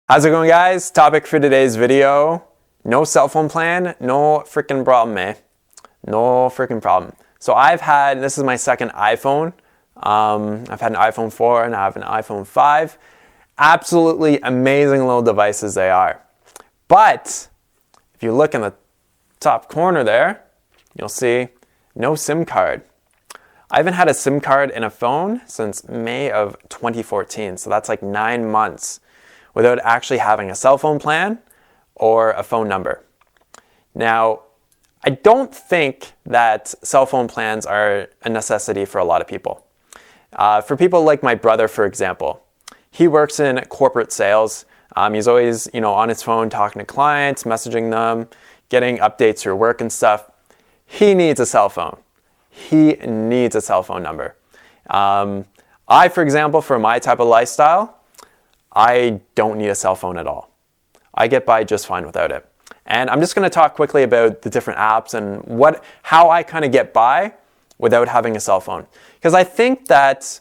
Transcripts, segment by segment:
How's it going, guys? Topic for today's video: no cell phone plan, no freaking problem, eh? No freaking problem. So this is my second iPhone. I've had an iPhone 4 and I have an iPhone 5. Absolutely amazing little devices they are. But if you look in the top corner there, you'll see no SIM card. I haven't had a SIM card in a phone since May of 2014, so that's like 9 months without actually having a cell phone plan or a phone number. Now, I don't think that cell phone plans are a necessity for a lot of people. For people like my brother, for example, he works in corporate sales. He's always, on his phone talking to clients, messaging them, getting updates through work and stuff. He needs a cell phone. He needs a cell phone number. I, for example, for my type of lifestyle, I don't need a cell phone at all. I get by just fine without it. And I'm just going to talk quickly about the different apps and how I kind of get by without having a cell phone. Because I think that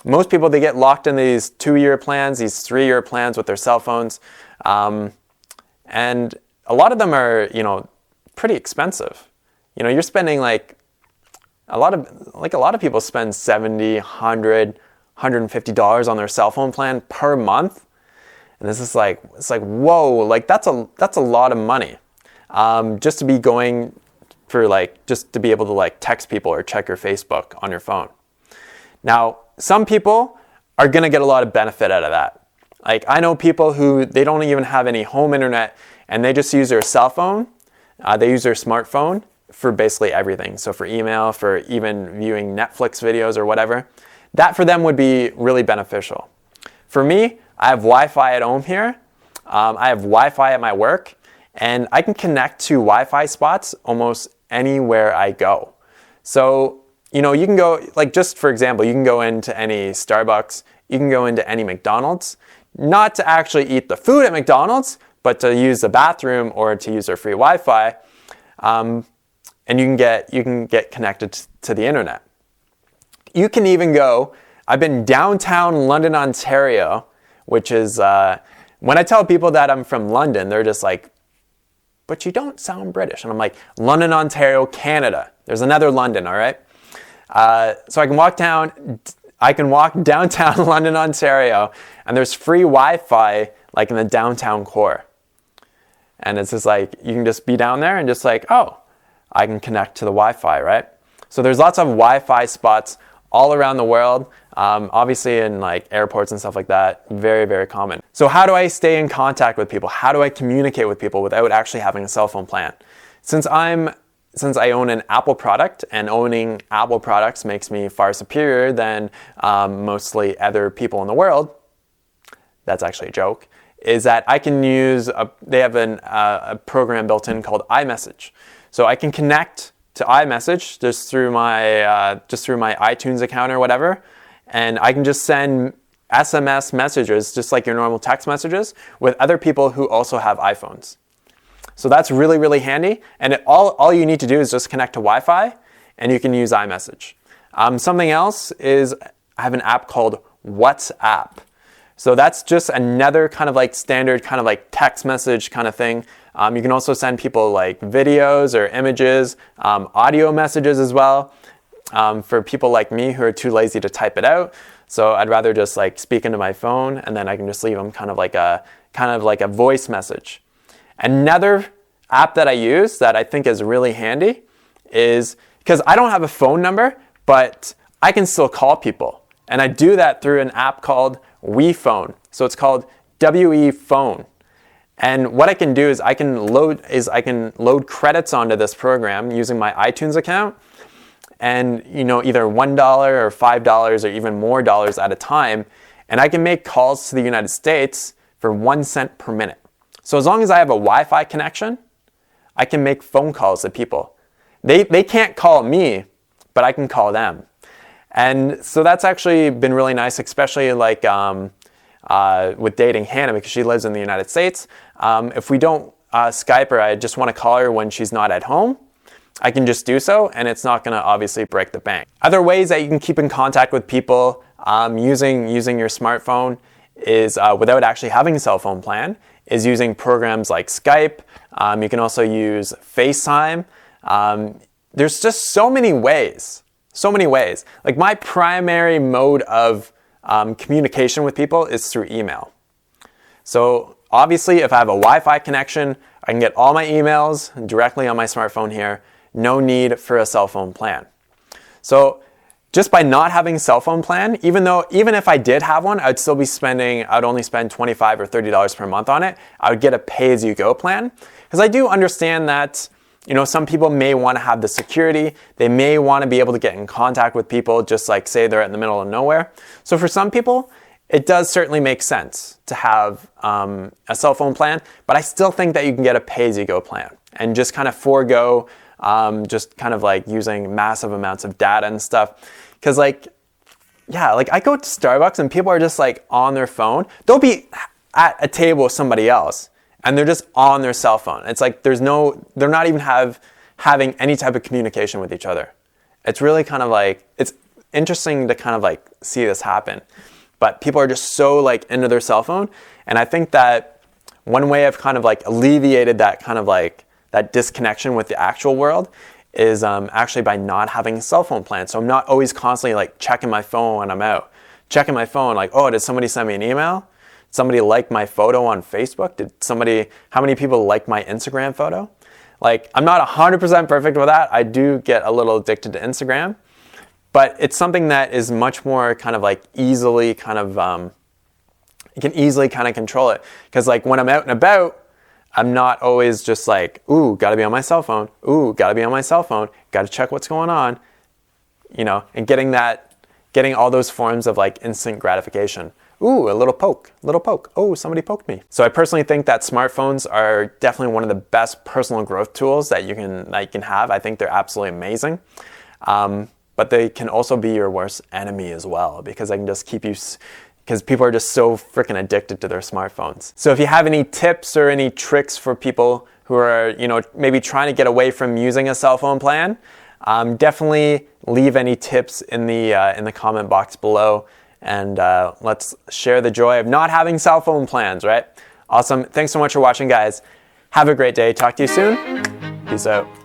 most people, they get locked in these 2-year plans, these 3-year plans with their cell phones. And a lot of them are, pretty expensive. You're spending a lot of people spend $70, $100, $150 on their cell phone plan per month. And this is whoa, that's a lot of money. Just to be going for just to be able to text people or check your Facebook on your phone. Now, some people are gonna get a lot of benefit out of that. I know people who, they don't even have any home internet and they just use their cell phone. They use their smartphone for basically everything. So for email, for even viewing Netflix videos or whatever. That for them would be really beneficial. For me, I have Wi-Fi at home here. I have Wi-Fi at my work, and I can connect to Wi-Fi spots almost anywhere I go. So, you can go, just for example, you can go into any Starbucks, you can go into any McDonald's, not to actually eat the food at McDonald's, but to use the bathroom or to use their free Wi-Fi, and you can get connected to the internet. You can even go, I've been downtown London, Ontario, which is, when I tell people that I'm from London, they're just like, but you don't sound British. And I'm like, London, Ontario, Canada. There's another London, all right? So I can walk downtown London, Ontario, and there's free Wi-Fi in the downtown core. And it's just you can just be down there and just oh, I can connect to the Wi-Fi, right? So there's lots of Wi-Fi spots all around the world, obviously in airports and stuff like that, very, very common. So how do I stay in contact with people? How do I communicate with people without actually having a cell phone plan? Since I own an Apple product, and owning Apple products makes me far superior than mostly other people in the world, that's actually a joke, is that I can use, they have a program built in called iMessage. So I can connect to iMessage just through my iTunes account or whatever, and I can just send SMS messages just like your normal text messages with other people who also have iPhones. So that's really, really handy, and all you need to do is just connect to Wi-Fi and you can use iMessage. Something else is I have an app called WhatsApp. So that's just another kind of standard kind of text message kind of thing. You can also send people videos or images, audio messages as well, for people like me who are too lazy to type it out. So I'd rather just speak into my phone, and then I can just leave them kind of like a voice message. Another app that I use that I think is really handy is, because I don't have a phone number, but I can still call people. And I do that through an app called WePhone. So it's called WE Phone. And what I can do is I can load credits onto this program using my iTunes account, and either $1 or $5 or even more dollars at a time, and I can make calls to the United States for 1 cent per minute. So as long as I have a Wi-Fi connection, I can make phone calls to people. They can't call me, but I can call them. And so that's actually been really nice, especially with dating Hannah, because she lives in the United States. If we don't Skype her, I just want to call her when she's not at home, I can just do so, and it's not going to obviously break the bank. Other ways that you can keep in contact with people using your smartphone is, without actually having a cell phone plan, is using programs like Skype. You can also use FaceTime. There's just so many ways. Like my primary mode of communication with people is through email. So obviously, if I have a Wi-Fi connection, I can get all my emails directly on my smartphone here. No need for a cell phone plan. So just by not having a cell phone plan, even if I did have one, I'd only spend $25 or $30 per month on it. I would get a pay-as-you-go plan. Because I do understand that, some people may want to have the security. They may want to be able to get in contact with people, just like say they're in the middle of nowhere. So for some people, it does certainly make sense to have a cell phone plan, but I still think that you can get a pay-as-you-go plan and just kind of forego just kind of like using massive amounts of data and stuff. Because I go to Starbucks and people are just like on their phone. They'll be at a table with somebody else and they're just on their cell phone. It's like they're not even having any type of communication with each other. It's really kind of like, it's interesting to kind of like see this happen. But people are just so like into their cell phone. And I think that one way I've kind of like alleviated that kind of like that disconnection with the actual world is actually by not having a cell phone plan. So I'm not always constantly like checking my phone when I'm out. Checking my phone like, oh, did somebody send me an email? Did somebody like my photo on Facebook? How many people like my Instagram photo? Like, I'm not 100% perfect with that. I do get a little addicted to Instagram. But it's something that is much more kind of like easily kind of, you can easily kind of control it. Because like when I'm out and about, I'm not always just like, ooh, gotta be on my cell phone. Ooh, gotta be on my cell phone. Gotta check what's going on. And getting all those forms of like instant gratification. Ooh, a little poke. Oh, somebody poked me. So I personally think that smartphones are definitely one of the best personal growth tools that you can have. I think they're absolutely amazing. But they can also be your worst enemy as well, because they can just keep you, because people are just so freaking addicted to their smartphones. So if you have any tips or any tricks for people who are, maybe trying to get away from using a cell phone plan, definitely leave any tips in the comment box below, and let's share the joy of not having cell phone plans, right? Awesome. Thanks so much for watching, guys. Have a great day. Talk to you soon. Peace out.